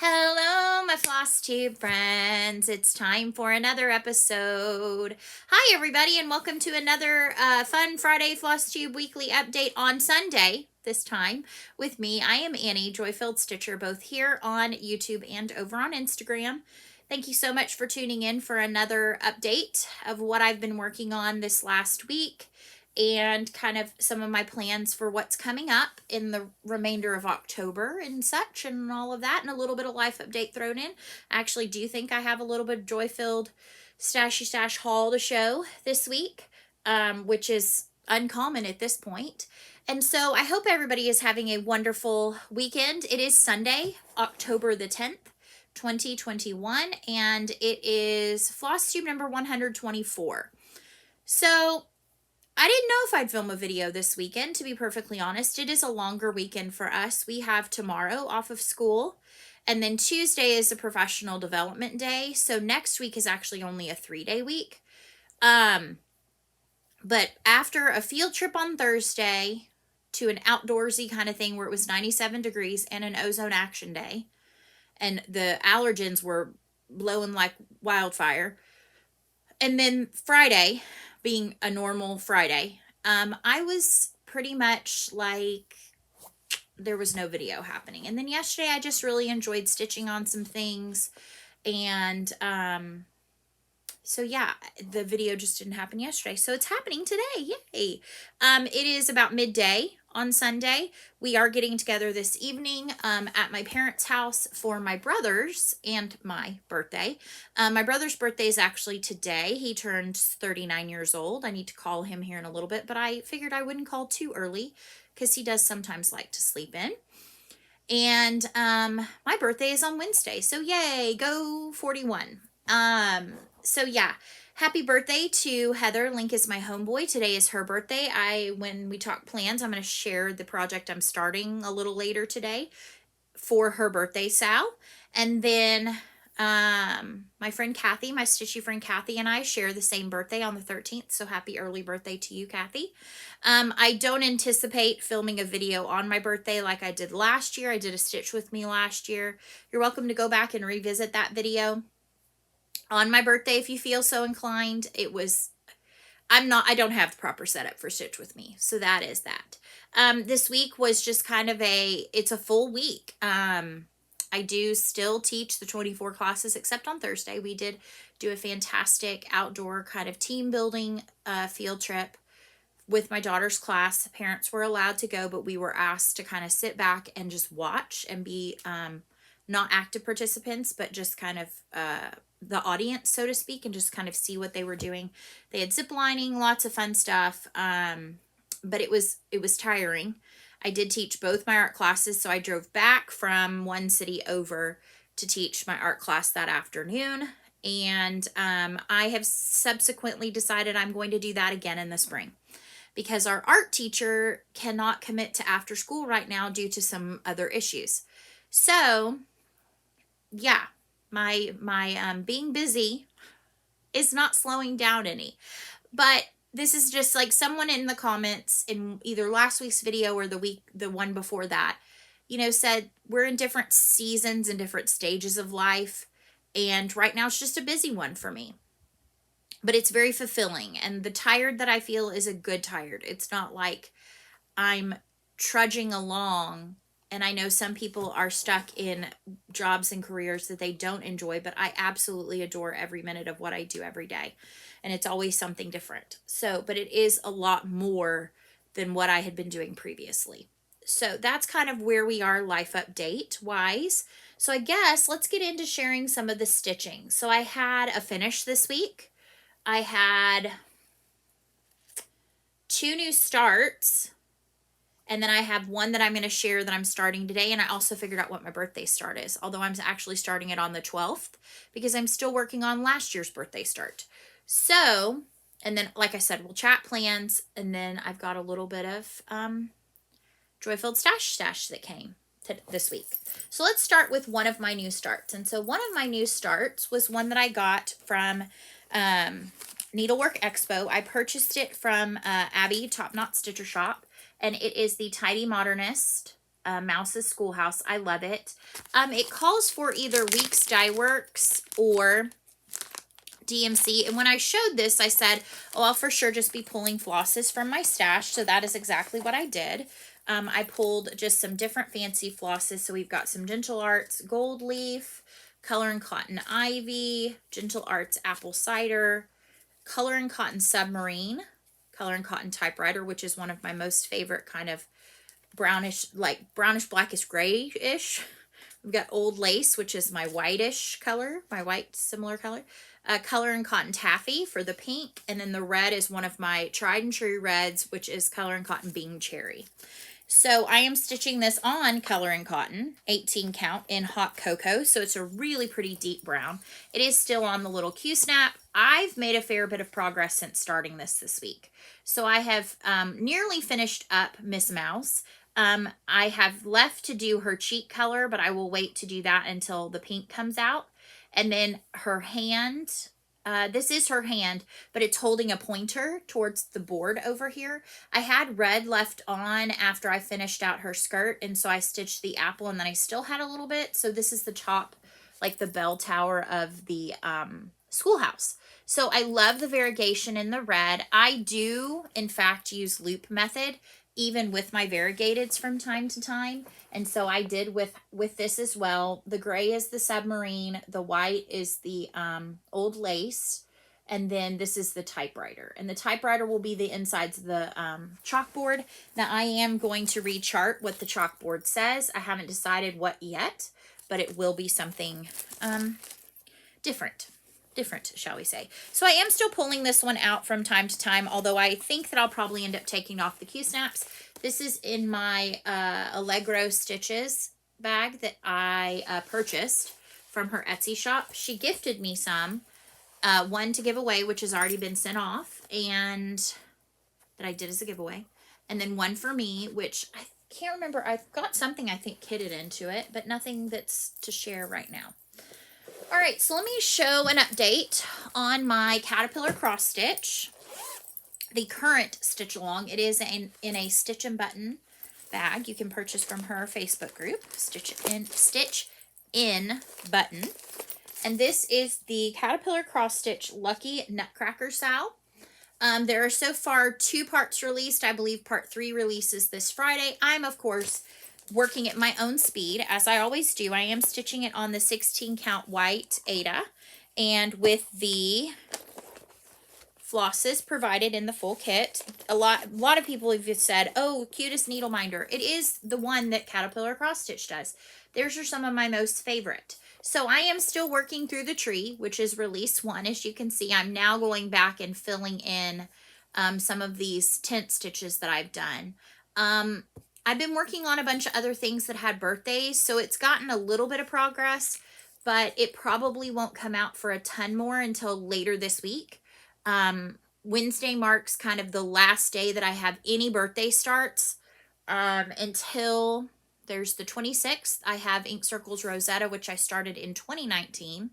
Hello, my Flosstube friends. It's time for another episode. Hi, everybody, and welcome to another fun Friday Flosstube weekly update on Sunday. This time with me, I am Annie, Joy-Filled Stitcher, both here on YouTube and over on Instagram. Thank you so much for tuning in for another update of what I've been working on this last week and kind of some of my plans for what's coming up in the remainder of October and such and all of that, and a little bit of life update thrown in. I actually do think I have a little bit of joy-filled stashy stash haul to show this week, which is uncommon at this point. And so I hope everybody is having a wonderful weekend. It is Sunday, October the 10th, 2021, and it is Flosstube number 124. So I didn't know if I'd film a video this weekend, to be perfectly honest. It is a longer weekend for us. We have tomorrow off of school, and then Tuesday is a professional development day. So next week is actually only a 3-day week. But after a field trip on Thursday to an outdoorsy kind of thing where it was 97 degrees and an ozone action day, and the allergens were blowing like wildfire, and then Friday being a normal Friday, I was pretty much like there was no video happening. And then yesterday I just really enjoyed stitching on some things, and so yeah, the video just didn't happen yesterday. So it's happening today. Yay. It is about midday on Sunday. We are getting together this evening at my parents' house for my brother's and my birthday. My brother's birthday is actually today. He turns 39 years old. I need to call him here in a little bit, but I figured I wouldn't call too early because he does sometimes like to sleep in. And my birthday is on Wednesday. So yay, go 41. So yeah, happy birthday to Heather. Link is my homeboy. Today is her birthday. When we talk plans, I'm going to share the project I'm starting a little later today for her birthday, Sal. And then my friend Kathy, my stitchy friend Kathy, and I share the same birthday on the 13th. So happy early birthday to you, Kathy. I don't anticipate filming a video on my birthday like I did last year. I did a Stitch With Me last year. You're welcome to go back and revisit that video on my birthday if you feel so inclined. I don't have the proper setup for Stitch With Me, so that is that. This week was just kind of it's a full week. I do still teach the 24 classes except on Thursday. We did do a fantastic outdoor kind of team building field trip with my daughter's class. The parents were allowed to go, but we were asked to kind of sit back and just watch and be not active participants, but just kind of the audience, so to speak, and just kind of see what they were doing. They had zip lining, lots of fun stuff, but it was tiring. I did teach both my art classes, so I drove back from one city over to teach my art class that afternoon, and I have subsequently decided I'm going to do that again in the spring because our art teacher cannot commit to after school right now due to some other issues. So yeah, my being busy is not slowing down any. But this is just like someone in the comments in either last week's video or the one before that, said we're in different seasons and different stages of life, and right now it's just a busy one for me. But it's very fulfilling, and the tired that I feel is a good tired. It's not like I'm trudging along. And I know some people are stuck in jobs and careers that they don't enjoy, but I absolutely adore every minute of what I do every day. And it's always something different. So, but it is a lot more than what I had been doing previously. So that's kind of where we are life update wise. So I guess let's get into sharing some of the stitching. So I had a finish this week. I had 2 new starts. And then I have one that I'm going to share that I'm starting today. And I also figured out what my birthday start is, although I'm actually starting it on the 12th because I'm still working on last year's birthday start. So, and then, like I said, we'll chat plans. And then I've got a little bit of Joy-Filled Stash that came this week. So let's start with one of my new starts. And so one of my new starts was one that I got from Needlework Expo. I purchased it from Abby, Top Knot Stitcher Shop. And it is the Tidy Modernist Mouse's Schoolhouse. I love it. It calls for either Weeks Dye Works or DMC. And when I showed this, I said, oh, I'll for sure just be pulling flosses from my stash. So that is exactly what I did. I pulled just some different fancy flosses. So we've got some Gentle Arts Gold Leaf, Color and Cotton Ivy, Gentle Arts Apple Cider, Color and Cotton Submarine, Color and Cotton Typewriter, which is one of my most favorite kind of brownish, like brownish blackish grayish. We've got Old Lace, which is my whitish color, my white similar color. Color and Cotton Taffy for the pink. And then the red is one of my tried and true reds, which is Color and Cotton Bean Cherry. So I am stitching this on Color and Cotton, 18 count in Hot Cocoa. So it's a really pretty deep brown. It is still on the little Q-snap. I've made a fair bit of progress since starting this week. So I have nearly finished up Miss Mouse. I have left to do her cheek color, but I will wait to do that until the pink comes out. And then her hand, this is her hand, but it's holding a pointer towards the board over here. I had red left on after I finished out her skirt, and so I stitched the apple, and then I still had a little bit. So this is the top, like the bell tower of the schoolhouse. So I love the variegation in the red. I do, in fact, use loop method even with my variegateds from time to time. And so I did with this as well. The gray is the submarine. The white is the Old Lace. And then this is the typewriter. And the typewriter will be the insides of the chalkboard. Now I am going to rechart what the chalkboard says. I haven't decided what yet, but it will be something different, shall we say. So I am still pulling this one out from time to time, although I think that I'll probably end up taking off the Q-snaps. This is in my Allegro Stitches bag that I purchased from her Etsy shop. She gifted me some, one to give away, which has already been sent off, and that I did as a giveaway. And then one for me, which I can't remember. I've got something I think kitted into it, but nothing that's to share right now. All right, so let me show an update on my Caterpillar cross stitch, the current stitch along. It is in a Stitch and Button bag. You can purchase from her Facebook group, Stitch in Button. And this is the Caterpillar cross stitch Lucky Nutcracker Sow. There are so far 2 parts released. I believe part 3 releases this Friday. I'm, of course, working at my own speed, as I always do. I am stitching it on the 16 count white Aida, and with the flosses provided in the full kit. A lot of people have said, oh, cutest needle minder. It is the one that Caterpillar Cross Stitch does. Theirs are some of my most favorite. So I am still working through the tree, which is release 1. As you can see, I'm now going back and filling in some of these tent stitches that I've done. I've been working on a bunch of other things that had birthdays, so it's gotten a little bit of progress, but it probably won't come out for a ton more until later this week. Wednesday marks kind of the last day that I have any birthday starts until there's the 26th. I have Ink Circles Rosetta, which I started in 2019.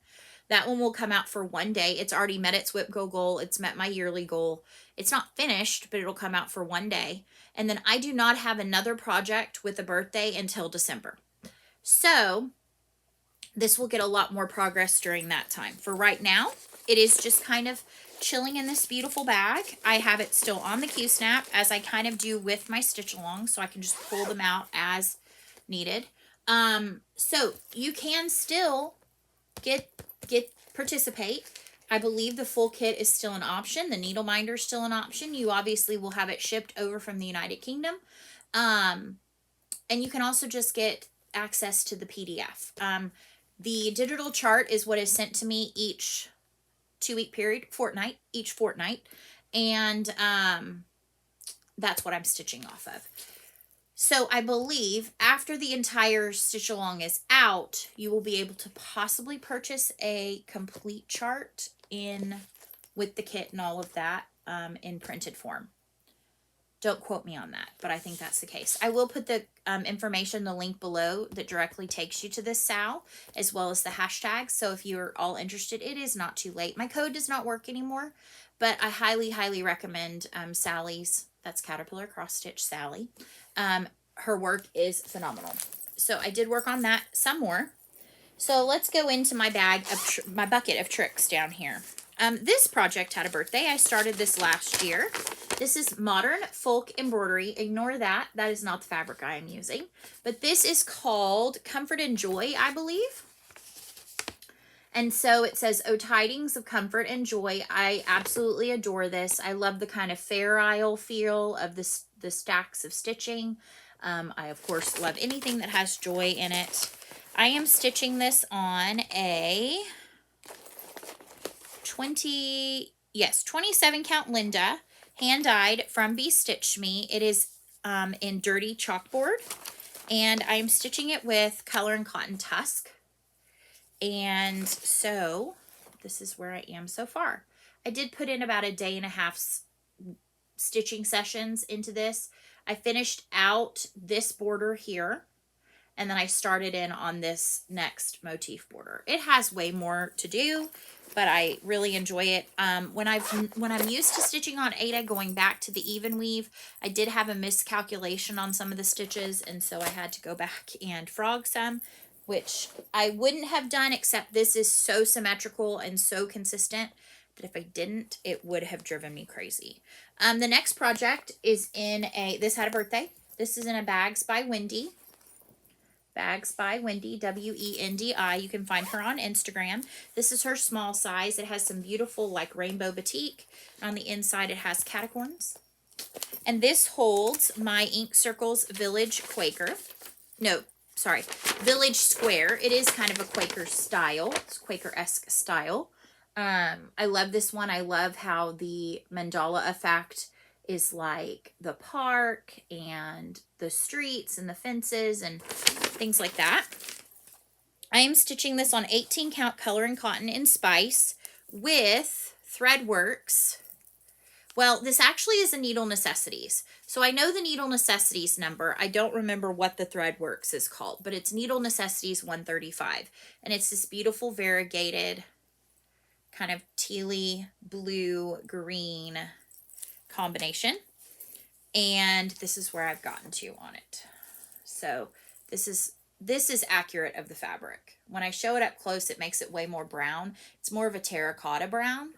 That one will come out for 1 day. It's already met its WIP Go goal. It's met my yearly goal. It's not finished, but it'll come out for 1 day. And then I do not have another project with a birthday until December. So this will get a lot more progress during that time. For right now, it is just kind of chilling in this beautiful bag. I have it still on the Q-snap, as I kind of do with my stitch along, so I can just pull them out as needed. So you can still participate. I believe the full kit is still an option. The needle minder is still an option. You obviously will have it shipped over from the United Kingdom. And you can also just get access to the PDF. The digital chart is what is sent to me each 2-week period, each fortnight. And that's what I'm stitching off of. So I believe after the entire stitch along is out, you will be able to possibly purchase a complete chart with the kit and all of that in printed form. Don't quote me on that, but I think that's the case. I will put the information, the link below that directly takes you to this SAL, as well as the hashtag. So if you're all interested, it is not too late. My code does not work anymore, but I highly, highly recommend Sally's. That's Caterpillar Cross Stitch Sally. her work is phenomenal. So I did work on that some more. So let's go into my my bucket of tricks down here. This project had a birthday. I started this last year. This is Modern Folk Embroidery. Ignore that. That is not the fabric I am using. But this is called Comfort and Joy, I believe. And so it says, "Oh, tidings of comfort and joy." I absolutely adore this. I love the kind of Fair Isle feel of the stacks of stitching. I, of course, love anything that has joy in it. I am stitching this on a 27 count Linda, hand-dyed from Bee Stitch Me. It is in dirty chalkboard, and I'm stitching it with Color and Cotton Tusk. And so this is where I am so far. I did put in about a day and a half stitching sessions into this. I finished out this border here, and then I started in on this next motif border. It has way more to do, but I really enjoy it. When I'm used to stitching on Aida, going back to the even weave, I did have a miscalculation on some of the stitches, and so I had to go back and frog some, which I wouldn't have done, except this is so symmetrical and so consistent that if I didn't, it would have driven me crazy. The next project is in this had a birthday. This is in a Bags by Wendy. Bags by Wendy, W-E-N-D-I. You can find her on Instagram. This is her small size. It has some beautiful like rainbow batik. And on the inside, it has catacorns. And this holds my Ink Circles Village Quaker. No, sorry, Village Square. It is kind of a Quaker style. It's Quaker-esque style. I love this one. I love how the mandala effect is like the park and the streets and the fences and things like that. I am stitching this on 18 count Color and Cotton in Spice with Threadworks. Well, this actually is a Needle Necessities. So I know the Needle Necessities number. I don't remember what the Threadworks is called, but it's Needle Necessities 135. And it's this beautiful variegated kind of tealy blue green combination. And this is where I've gotten to on it. So this is accurate of the fabric. When I show it up close, it makes it way more brown. It's more of a terracotta brown.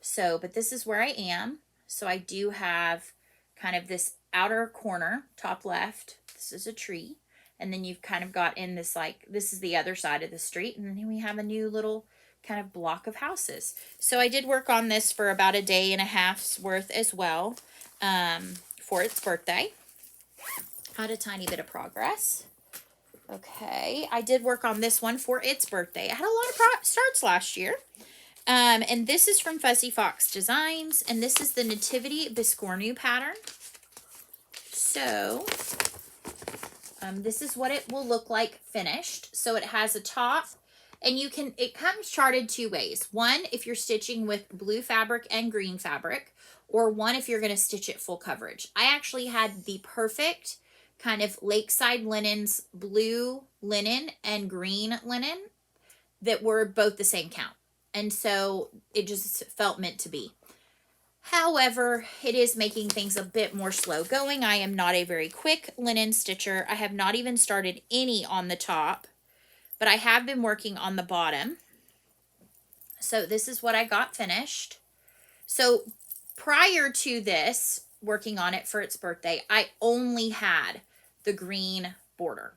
So, but this is where I am. So I do have kind of this outer corner, top left. This is a tree. And then you've kind of got in this, like, this is the other side of the street. And then we have a new little kind of block of houses. So I did work on this for about a day and a half's worth as well for its birthday. Had a tiny bit of progress. Okay, I did work on this one for its birthday. I had a lot of starts last year. And this is from Fuzzy Fox Designs, and this is the Nativity Biscornu pattern. So, this is what it will look like finished. So it has a top, and it comes charted two ways. One, if you're stitching with blue fabric and green fabric, or one, if you're going to stitch it full coverage. I actually had the perfect kind of Lakeside Linens, blue linen and green linen that were both the same count. And so it just felt meant to be. However, it is making things a bit more slow going. I am not a very quick linen stitcher. I have not even started any on the top, but I have been working on the bottom. So this is what I got finished. So prior to this, working on it for its birthday, I only had the green border.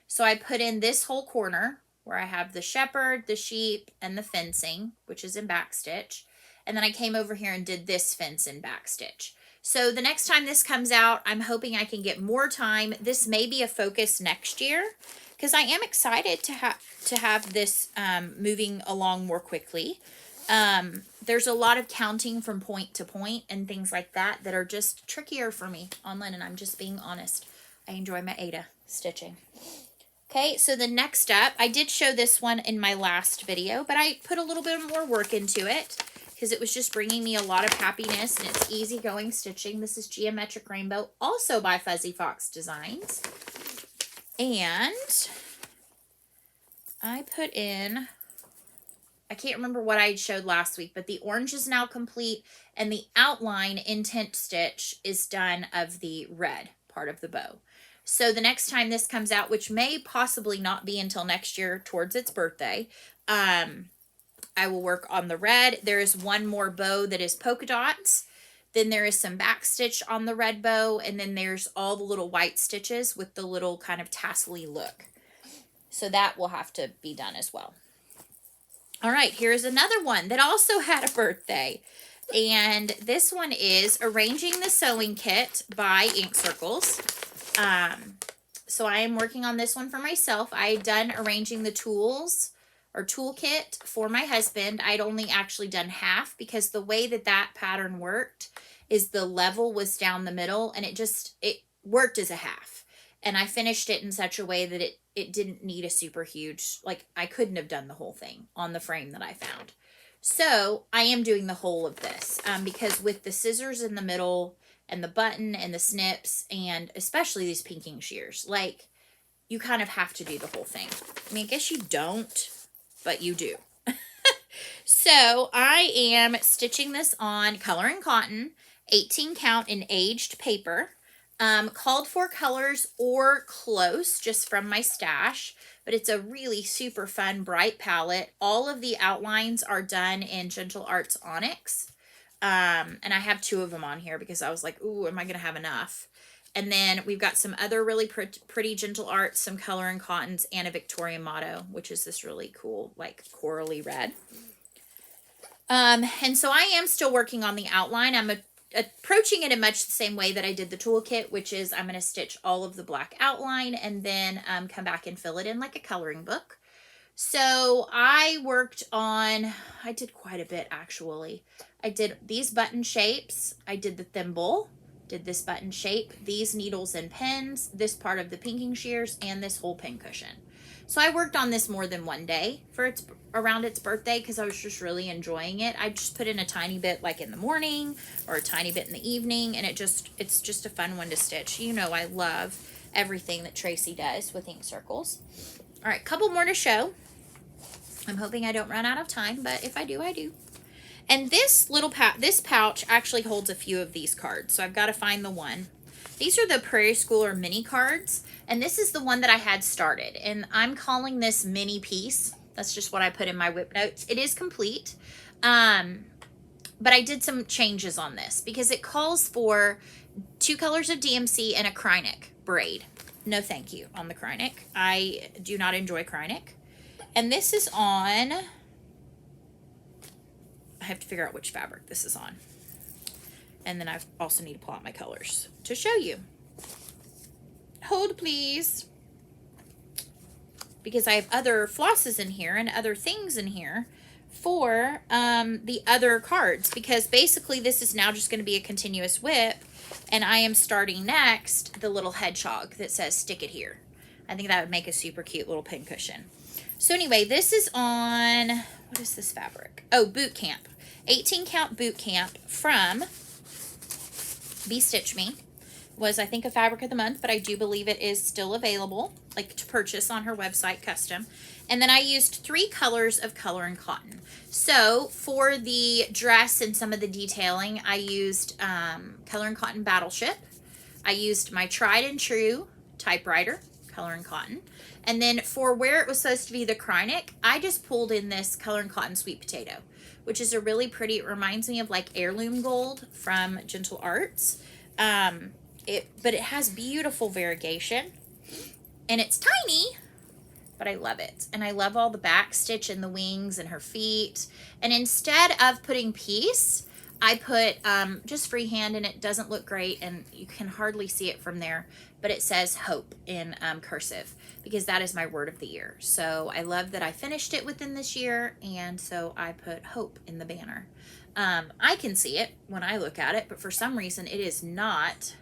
So I put in this whole corner where I have the shepherd, the sheep, and the fencing, which is in backstitch. And then I came over here and did this fence in backstitch. So the next time this comes out, I'm hoping I can get more time. This may be a focus next year because I am excited to have this moving along more quickly. There's a lot of counting from point to point and things like that that are just trickier for me on linen. I'm just being honest. I enjoy my Aida stitching. Okay, so the next up, I did show this one in my last video, but I put a little bit more work into it because it was just bringing me a lot of happiness, and it's easygoing stitching. This is Geometric Rainbow, also by Fuzzy Fox Designs. And I put in, I can't remember what I showed last week, but the orange is now complete, and the outline intent stitch is done of the red part of the bow. So the next time this comes out, which may possibly not be until next year towards its birthday, I will work on the red. There is one more bow that is polka dots. Then there is some back stitch on the red bow. And then there's all the little white stitches with the little kind of tassel-y look. So that will have to be done as well. All right, here's another one that also had a birthday. And this one is Arranging the Sewing Kit by Ink Circles. So I am working on this one for myself. I had done arranging the tools or toolkit for my husband. I'd only actually done half because the way that that pattern worked is the level was down the middle, and it worked as a half. And I finished it in such a way that it didn't need a super huge, like I couldn't have done the whole thing on the frame that I found. So I am doing the whole of this because with the scissors in the middle and the button and the snips and especially these pinking shears, like you kind of have to do the whole thing. I mean, I guess you don't, but you do. So I am stitching this on Color and Cotton, 18 count in aged paper. Called for colors or close just from my stash, but it's a really super fun bright palette. All of the outlines are done in Gentle Arts Onyx. And I have 2 of them on here because I was like, ooh, am I going to have enough? And then we've got some other really pretty Gentle Arts, some Color and Cottons, and a Victorian Motto, which is this really cool, like corally red. And so I am still working on the outline. I'm approaching it in much the same way that I did the toolkit, which is I'm going to stitch all of the black outline and then come back and fill it in like a coloring book. So I did quite a bit actually. I did these button shapes. I did the thimble, did this button shape, these needles and pins, this part of the pinking shears, and this whole pin cushion. So I worked on this more than one day for around its birthday because I was just really enjoying it. I just put in a tiny bit like in the morning or a tiny bit in the evening, and it's just a fun one to stitch. You know, I love everything that Tracy does with Ink Circles. All right, couple more to show. I'm hoping I don't run out of time, but if I do, I do. And this little this pouch actually holds a few of these cards, so I've got to find the one. These are the Prairie Schooler mini cards, and this is the one that I had started, and I'm calling this mini piece. That's just what I put in my whip notes. It is complete, but I did some changes on this because it calls for 2 colors of DMC and a Krynic braid. No thank you on the Krynic. I do not enjoy Krynic. And this is on, I have to figure out which fabric this is on. And then I also need to pull out my colors to show you. Hold, please. Because I have other flosses in here and other things in here for the other cards. Because basically this is now just going to be a continuous whip. And I am starting next the little hedgehog that says stick it here. I think that would make a super cute little pin cushion. So anyway, this is on, what is this fabric? Oh, Boot Camp. 18 count Boot Camp from Be Stitch Me. Was, I think, a fabric of the month, but I do believe it is still available, like to purchase on her website custom. And then I used 3 colors of Color and Cotton. So for the dress and some of the detailing, I used Color and Cotton Battleship. I used my tried and true typewriter, Color and Cotton. And then for where it was supposed to be the Krynic, I just pulled in this Color and Cotton Sweet Potato, which is a really pretty, it reminds me of like heirloom gold from Gentle Arts. But it has beautiful variegation, and it's tiny, but I love it. And I love all the back stitch and the wings and her feet. And instead of putting piece, I put just freehand, and it doesn't look great, and you can hardly see it from there, but it says hope in cursive, because that is my word of the year. So I love that I finished it within this year, and so I put hope in the banner. I can see it when I look at it, but for some reason it is not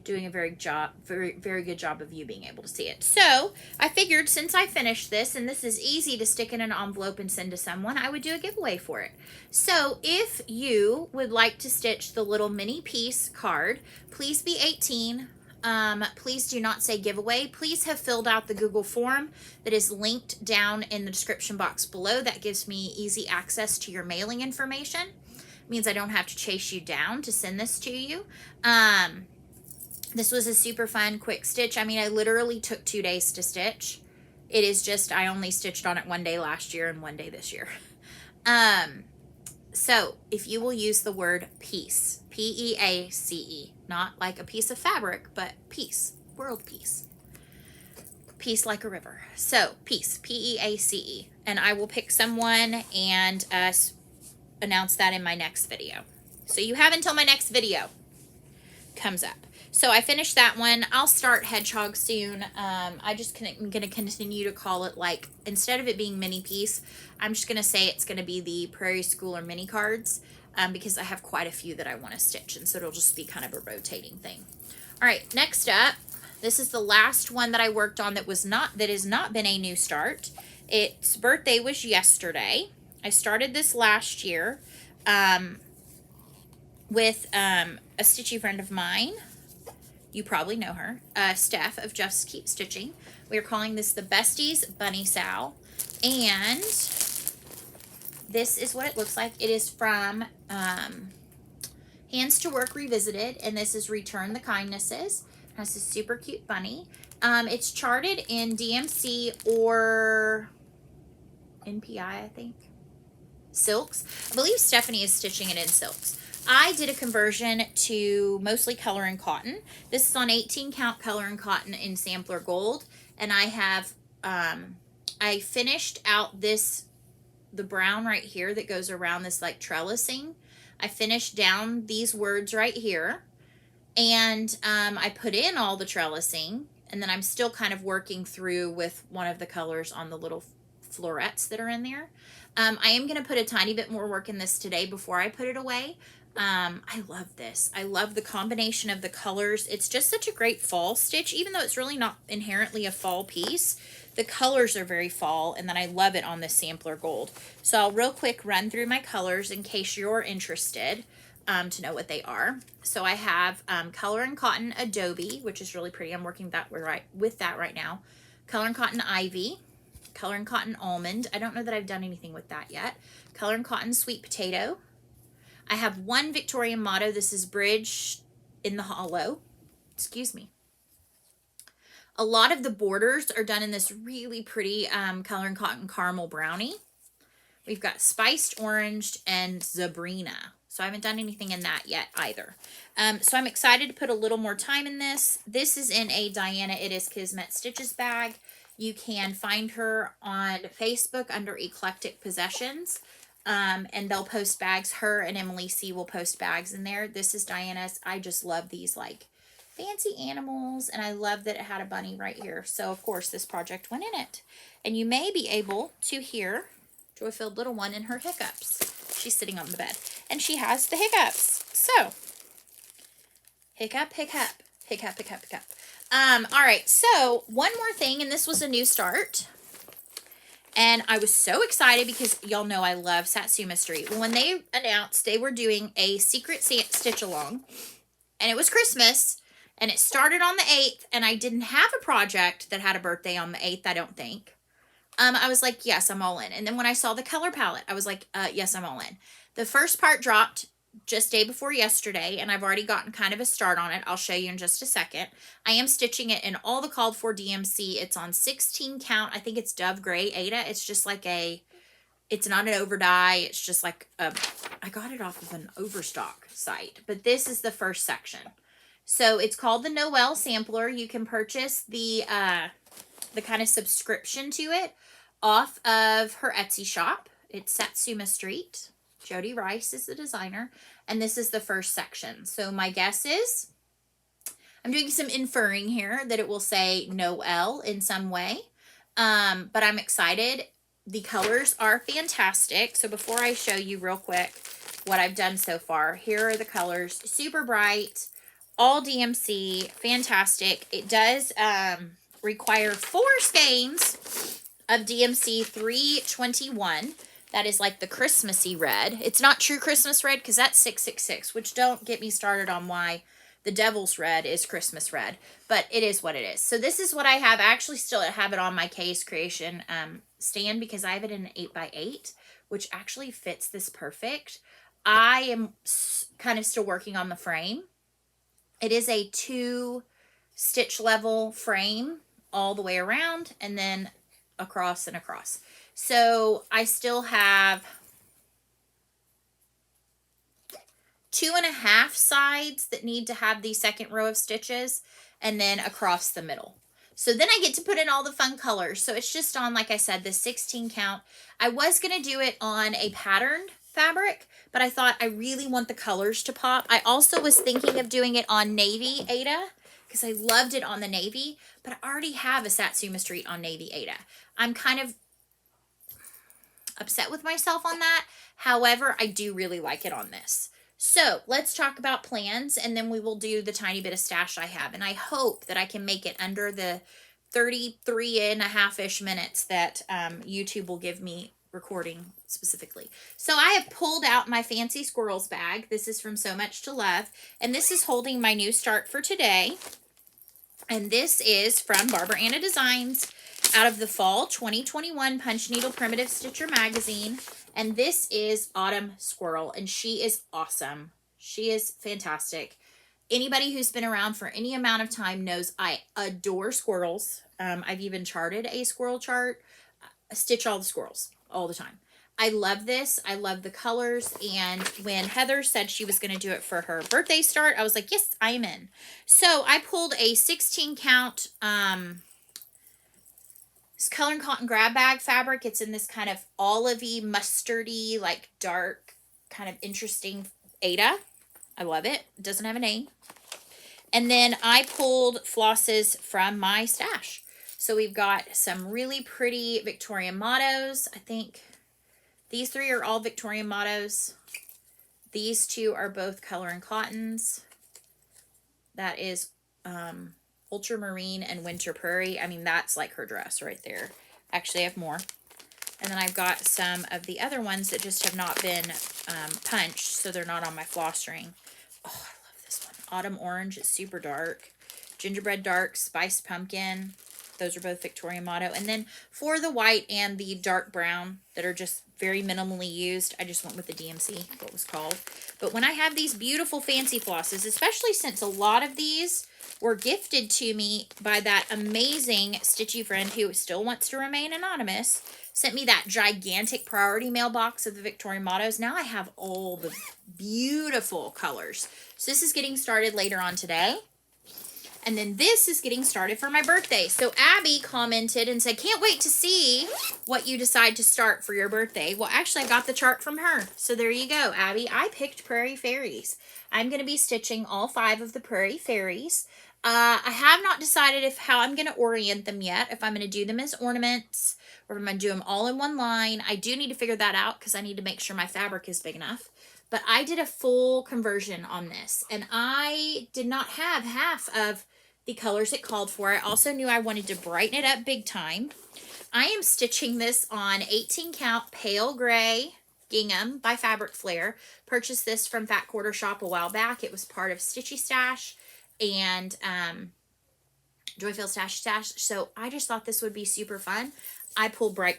doing a very good job of you being able to see it. So I figured since I finished this, and this is easy to stick in an envelope and send to someone, I would do a giveaway for it. So if you would like to stitch the little mini piece card, please be 18. Please do not say giveaway. Please have filled out the Google form that is linked down in the description box below. That gives me easy access to your mailing information. It means I don't have to chase you down to send this to you. This was a super fun, quick stitch. I mean, I literally took 2 days to stitch. It is just, I only stitched on it 1 day last year and 1 day this year. So if you will use the word peace, P-E-A-C-E, not like a piece of fabric, but peace, world peace. Peace like a river. So peace, P-E-A-C-E. And I will pick someone and announce that in my next video. So you have until my next video comes up. So I finished that one. I'll start Hedgehog soon. I'm going to continue to call it, like, instead of it being mini piece, I'm just going to say it's going to be the Prairie Schooler mini cards, because I have quite a few that I want to stitch, and so it'll just be kind of a rotating thing. All right, next up, this is the last one that I worked on that has not been a new start. Its birthday was yesterday. I started this last year with a stitchy friend of mine. You probably know her, Steph of Just Keep Stitching. We are calling this the Besties Bunny Sow. And this is what it looks like. It is from Hands to Work Revisited, and this is Return the Kindnesses. It has a super cute bunny. It's charted in DMC or NPI, I think. Silks. I believe Stephanie is stitching it in silks. I did a conversion to mostly color and cotton. This is on 18 count color and cotton in Sampler Gold. And I have, I finished out the brown right here that goes around this like trellising. I finished down these words right here. And I put in all the trellising. And then I'm still kind of working through with one of the colors on the little florets that are in there. I am going to put a tiny bit more work in this today before I put it away. I love this. I love the combination of the colors. It's just such a great fall stitch, even though it's really not inherently a fall piece. The colors are very fall, and then I love it on this Sampler Gold. So I'll real quick run through my colors in case you're interested to know what they are. So I have Color and Cotton Adobe, which is really pretty. I'm working with that right now. Color and Cotton Ivy. Color and Cotton Almond. I don't know that I've done anything with that yet. Color and Cotton Sweet Potato. I have one Victorian Motto. This is Bridge in the Hollow. Excuse me. A lot of the borders are done in this really pretty Color and Cotton Caramel Brownie. We've got Spiced Orange and Zabrina. So I haven't done anything in that yet either. So I'm excited to put a little more time in this. This is in a Diana It Is Kismet Stitches bag. You can find her on Facebook under Eclectic Possessions. And they'll post bags. Her and Emily C will post bags in there. This is Diana's. I just love these like fancy animals, and I love that it had a bunny right here. So of course this project went in it. And you may be able to hear Joy-Filled Little One in her hiccups. She's sitting on the bed and she has the hiccups. So hiccup, hiccup, hiccup, hiccup, hiccup. All right, so one more thing, and this was a new start. And I was so excited because y'all know I love Satsuma Street. When they announced they were doing a secret stitch along, and it was Christmas, and it started on the 8th, and I didn't have a project that had a birthday on the 8th, I don't think. I was like, yes, I'm all in. And then when I saw the color palette, I was like, yes, I'm all in. The first part dropped just day before yesterday, and I've already gotten kind of a start on it. I'll show you in just a second. I am stitching it in all the called for DMC. It's on 16 count. I think it's Dove Gray Ada. It's just like it's not an over dye. It's just like I got it off of an Overstock site, but this is the first section. So it's called the Noel Sampler. You can purchase the kind of subscription to it off of her Etsy shop. It's Satsuma Street. Jody Rice is the designer, and this is the first section. So my guess is, I'm doing some inferring here that it will say Noel in some way, but I'm excited. The colors are fantastic. So before I show you real quick what I've done so far, here are the colors. Super bright, all DMC, fantastic. It does require 4 skeins of DMC 321. That is like the Christmassy red. It's not true Christmas red because that's 666, which don't get me started on why the Devil's Red is Christmas red, but it is what it is. So this is what I have. I actually still have it on my Case Creation stand because I have it in an 8x8, which actually fits this perfect. I am kind of still working on the frame It is a 2 stitch level frame all the way around and then across and across. So I still have 2.5 sides that need to have the second row of stitches, and then across the middle. So then I get to put in all the fun colors. So it's just on, like I said, the 16 count. I was going to do it on a patterned fabric, but I thought I really want the colors to pop. I also was thinking of doing it on navy Aida because I loved it on the navy, but I already have a Satsuma Street on navy Aida. I'm kind of upset with myself on that. However, I do really like it on this. So let's talk about plans, and then we will do the tiny bit of stash I have. And I hope that I can make it under the 33.5-ish minutes that YouTube will give me recording specifically. So I have pulled out my Fancy Squirrels bag. This is from So Much to Love. And this is holding my new start for today. And this is from Barbara Anna Designs out of the Fall 2021 Punch Needle Primitive Stitcher magazine. And this is Autumn Squirrel, and she is awesome. She is fantastic. Anybody who's been around for any amount of time knows I adore squirrels. I've even charted a squirrel chart. I stitch all the squirrels all the time. I love this. I love the colors. And when Heather said she was going to do it for her birthday start, I was like, yes, I am in. So I pulled a 16 count this Color and Cotton grab bag fabric. It's in this kind of olivey, mustardy, like dark, kind of interesting Aida. I love it. It doesn't have a name. And then I pulled flosses from my stash. So we've got some really pretty Victorian mottos. I think these 3 are all Victorian mottos. These 2 are both Color and Cottons. That is Ultramarine and Winter Prairie. I mean, that's like her dress right there. Actually, I have more. And then I've got some of the other ones that just have not been punched, so they're not on my floss string. Oh, I love this one. Autumn Orange. It's super dark. Gingerbread Dark, Spiced Pumpkin. Those are both Victorian motto. And then for the white and the dark brown that are just very minimally used, I just went with the DMC, what was called. But when I have these beautiful fancy flosses, especially since a lot of these were gifted to me by that amazing stitchy friend who still wants to remain anonymous, sent me that gigantic priority mailbox of the Victorian mottos. Now I have all the beautiful colors. So this is getting started later on today. And then this is getting started for my birthday. So Abby commented and said, can't wait to see what you decide to start for your birthday. Well, actually, I got the chart from her. So there you go, Abby. I picked Prairie Fairies. I'm going to be stitching all 5 of the Prairie Fairies. I have not decided how I'm going to orient them yet. If I'm going to do them as ornaments or if I'm going to do them all in one line. I do need to figure that out because I need to make sure my fabric is big enough. But I did a full conversion on this. And I did not have half of the colors it called for. I also knew I wanted to brighten it up big time. I am stitching this on 18 count pale gray gingham by Fabric Flair. Purchased this from Fat Quarter Shop a while back. It was part of Stitchy Stash and Joyful Stash. So I just thought this would be super fun. I pulled brighter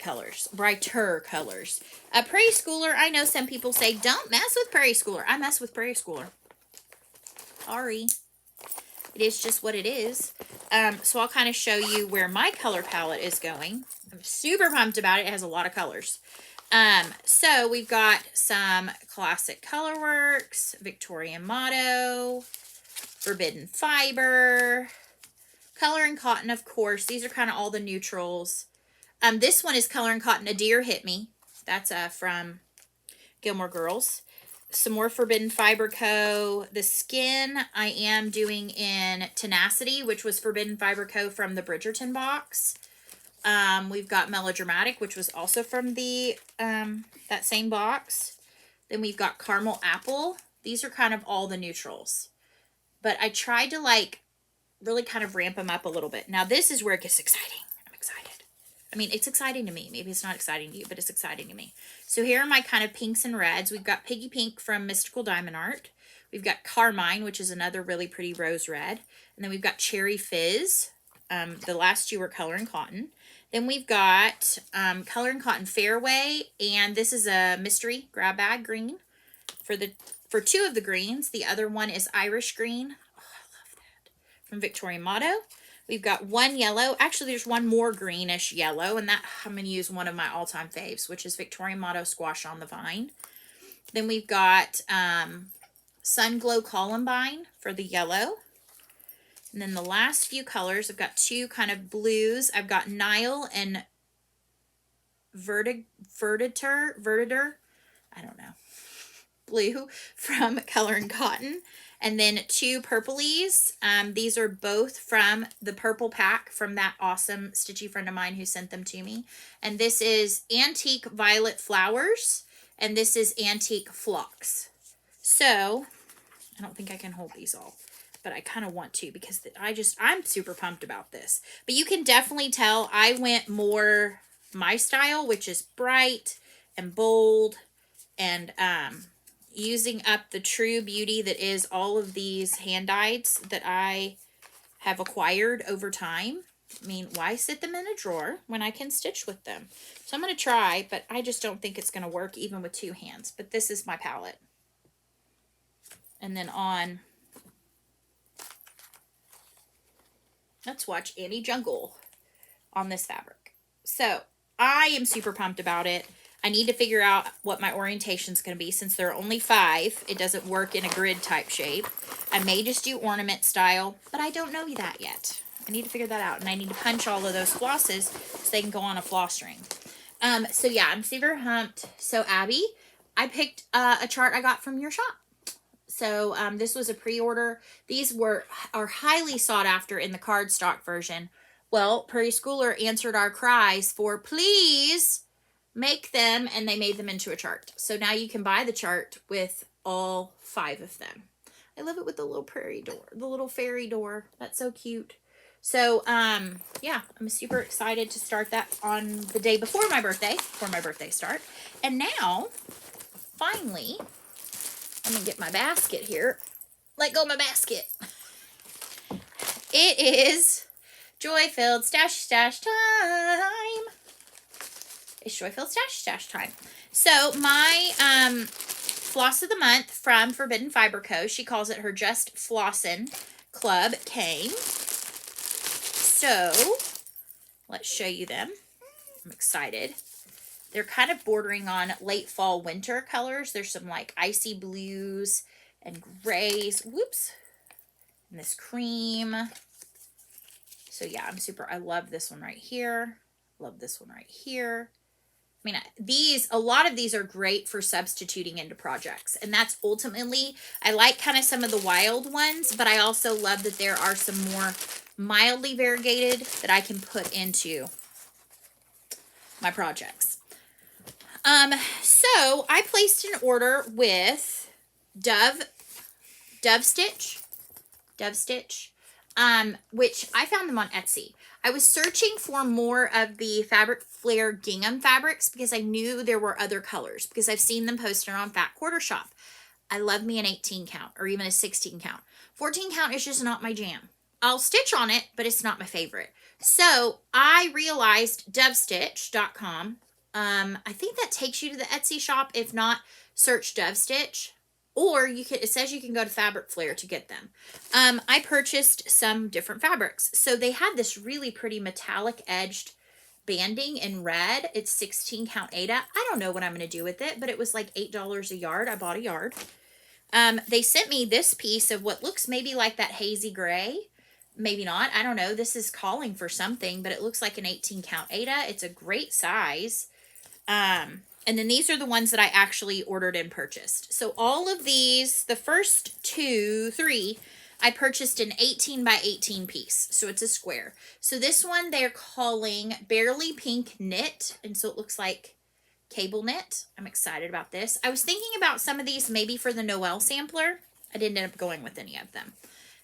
colors. A Prairie Schooler, I know some people say, don't mess with Prairie Schooler. I mess with Prairie Schooler. Sorry. It is just what it is. So I'll kind of show you where my color palette is going. I'm super pumped about it. It has a lot of colors. So we've got some classic Colorworks, Victorian Motto, Forbidden Fiber, Color and Cotton, of course. These are kind of all the neutrals. This one is Color and Cotton, A Deer Hit Me. That's from Gilmore Girls. Some more Forbidden Fiber Co. The skin I am doing in Tenacity, which was Forbidden Fiber Co. from the Bridgerton box. We've got Melodramatic, which was also from the that same box. Then we've got Caramel Apple. These are kind of all the neutrals. But I tried to like really kind of ramp them up a little bit. Now this is where it gets exciting. I'm excited. I mean, it's exciting to me. Maybe it's not exciting to you, but it's exciting to me. So here are my kind of pinks and reds. We've got Piggy Pink from Mystical Diamond Art. We've got Carmine, which is another really pretty rose red. And then we've got Cherry Fizz. The last 2 were Color and Cotton. Then we've got Color and Cotton Fairway. And this is a mystery grab bag green for 2 of the greens. The other one is Irish green. Oh, I from Victoria Motto. We've got one yellow. Actually, there's one more greenish yellow, and that I'm going to use one of my all-time faves, which is Victoria Motto Squash on the Vine. Then we've got Sun Glow Columbine for the yellow. And then the last few colors, I've got two kind of blues. I've got Nile and Verditor, I don't know, blue from Color and Cotton. And then two purplies. These are both from the purple pack from that awesome stitchy friend of mine who sent them to me. And this is Antique Violet Flowers. And this is Antique Phlox. So, I don't think I can hold these all, but I kind of want to because I'm super pumped about this. But you can definitely tell I went more my style, which is bright and bold and using up the true beauty that is all of these hand-dyeds that I have acquired over time. I mean, why sit them in a drawer when I can stitch with them? So I'm going to try, but I just don't think it's going to work even with two hands. But this is my palette. And then on, let's watch Annie Jungle on this fabric. So I am super pumped about it. I need to figure out what my orientation is going to be. Since there are only 5, it doesn't work in a grid type shape. I may just do ornament style, but I don't know that yet. I need to figure that out, and I need to punch all of those flosses so they can go on a floss string. So yeah, I'm super pumped. So Abby, I picked a chart I got from your shop. So this was a pre-order. These are highly sought after in the cardstock version. Well, Prairie Schooler answered our cries for please make them, and they made them into a chart. So now you can buy the chart with all 5 of them. I love it with the little prairie door, the little fairy door. That's so cute. So, yeah, I'm super excited to start that on the day before my birthday start. And now, finally, let me get my basket here. Let go of my basket. It is Joy-Filled Stash time. It's Joy-Filled Stash time. So my floss of the month from Forbidden Fiber Co., she calls it her Just Flossin' Club, came. So let's show you them. I'm excited. They're kind of bordering on late fall winter colors. There's some like icy blues and grays. Whoops. And this cream. So yeah, I love this one right here. Love this one right here. I mean, a lot of these are great for substituting into projects. And that's ultimately, I like kind of some of the wild ones, but I also love that there are some more mildly variegated that I can put into my projects. So I placed an order with Dove Stitch, which I found them on Etsy. I was searching for more of the Fabric Flare gingham fabrics because I knew there were other colors because I've seen them posted on Fat Quarter Shop. I love me an 18 count or even a 16 count. 14 count is just not my jam. I'll stitch on it, but it's not my favorite. So I realized dovestitch.com. I think that takes you to the Etsy shop. If not, search Dove Stitch. Or it says you can go to Fabric Flare to get them. I purchased some different fabrics. So they had this really pretty metallic edged banding in red. It's 16 count Aida. I don't know what I'm going to do with it, but it was like $8 a yard. I bought a yard. They sent me this piece of what looks maybe like that hazy gray. Maybe not. I don't know. This is calling for something, but it looks like an 18 count Aida. It's a great size. And then these are the ones that I actually ordered and purchased. So all of these, the first 3, I purchased an 18 by 18 piece. So it's a square. So this one they're calling Barely Pink Knit. And so it looks like cable knit. I'm excited about this. I was thinking about some of these maybe for the Noel sampler. I didn't end up going with any of them.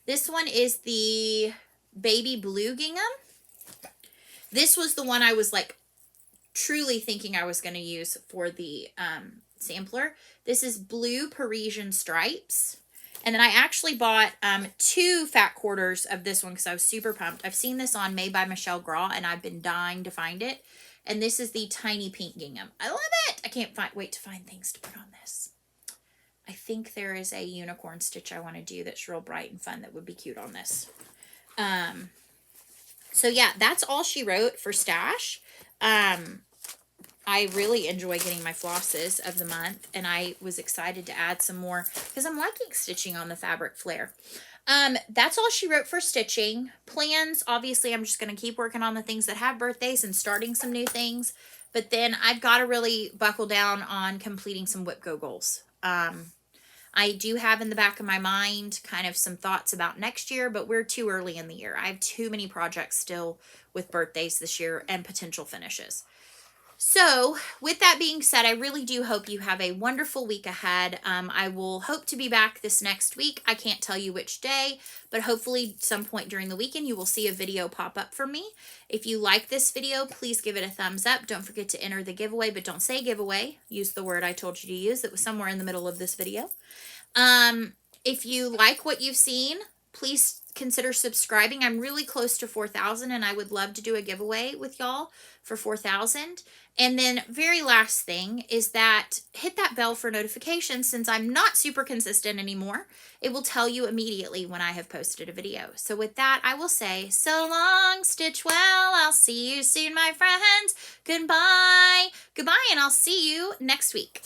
This one is the Baby Blue Gingham. This was the one I was like truly thinking I was going to use for the sampler. This is Blue Parisian Stripes. And then I actually bought 2 fat quarters of this one because I was super pumped. I've seen this on Made by Michelle Graw and I've been dying to find it. And this is the Tiny Pink Gingham. I love it! I can't wait to find things to put on this. I think there is a unicorn stitch I want to do that's real bright and fun that would be cute on this. So yeah, that's all she wrote for stash. I really enjoy getting my flosses of the month, and I was excited to add some more because I'm liking stitching on the fabric flare. That's all she wrote for stitching. Plans, obviously, I'm just going to keep working on the things that have birthdays and starting some new things. But then I've got to really buckle down on completing some Whip Go goals. I do have in the back of my mind kind of some thoughts about next year, but we're too early in the year. I have too many projects still with birthdays this year and potential finishes. So, with that being said, I really do hope you have a wonderful week ahead. I will hope to be back this next week. I can't tell you which day, but hopefully some point during the weekend you will see a video pop up from me. If you like this video, please give it a thumbs up. Don't forget to enter the giveaway, but don't say giveaway. Use the word I told you to use. It was somewhere in the middle of this video. If you like what you've seen, please consider subscribing. I'm really close to 4,000, and I would love to do a giveaway with y'all for 4,000. And then very last thing is that hit that bell for notifications. Since I'm not super consistent anymore, it will tell you immediately when I have posted a video. So with that, I will say, so long, stitch well. I'll see you soon, my friends. Goodbye. Goodbye, and I'll see you next week.